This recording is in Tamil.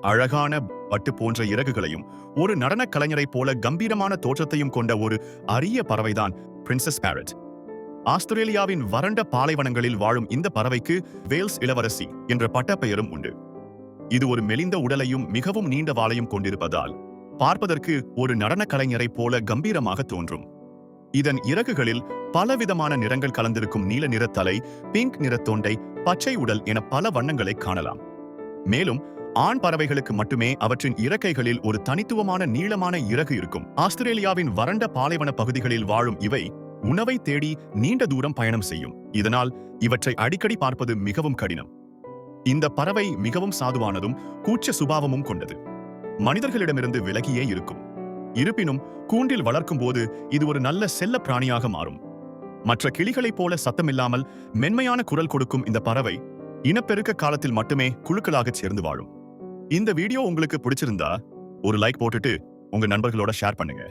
அழகான பட்டு போன்ற இறகுகளையும் ஒரு நடனக் கலைஞரைப் போல கம்பீரமான தோற்றத்தையும் கொண்ட ஒரு அரிய பறவைதான் பிரின்சஸ் பேரட். ஆஸ்திரேலியாவின் வறண்ட பாலைவனங்களில் வாழும் இந்த பறவைக்கு வேல்ஸ் இளவரசி என்ற பட்டப்பெயரும் உண்டு. இது ஒரு மெலிந்த உடலையும் மிகவும் நீண்ட வாலையும் கொண்டிருப்பதால் பார்ப்பதற்கு ஒரு நடனக் கலைஞரைப் போல கம்பீரமாக தோன்றும். இதன் இறகுகளில் பலவிதமான நிறங்கள் கலந்திருக்கும் நீல நிற தலை, பிங்க் நிற தொண்டை, பச்சை உடல் என பல வண்ணங்களை காணலாம். மேலும் ஆண் பறவைகளுக்கு மட்டுமே அவற்றின் இறக்கைகளில் ஒரு தனித்துவமான நீளமான இறகு இருக்கும். ஆஸ்திரேலியாவின் வறண்ட பாலைவன பகுதிகளில் வாழும் இவை உணவை தேடி நீண்ட தூரம் பயணம் செய்யும். இதனால் இவற்றை அடிக்கடி பார்ப்பது மிகவும் கடினம். இந்த பறவை மிகவும் சாதுவானதும் கூச்ச சுபாவமும் கொண்டது. மனிதர்களிடமிருந்து விலகியே இருக்கும். இருப்பினும் கூண்டில் வளர்க்கும் போது இது ஒரு நல்ல செல்ல பிராணியாக மாறும். மற்ற கிளிகளைப் போல சத்தமில்லாமல் மென்மையான குரல் கொடுக்கும் இந்த பறவை இனப்பெருக்க காலத்தில் மட்டுமே குழுக்களாக சேர்ந்து வாழும். இந்த வீடியோ உங்களுக்கு பிடிச்சிருந்தா ஒரு லைக் போட்டுட்டு உங்க நண்பர்களோட ஷேர் பண்ணுங்க.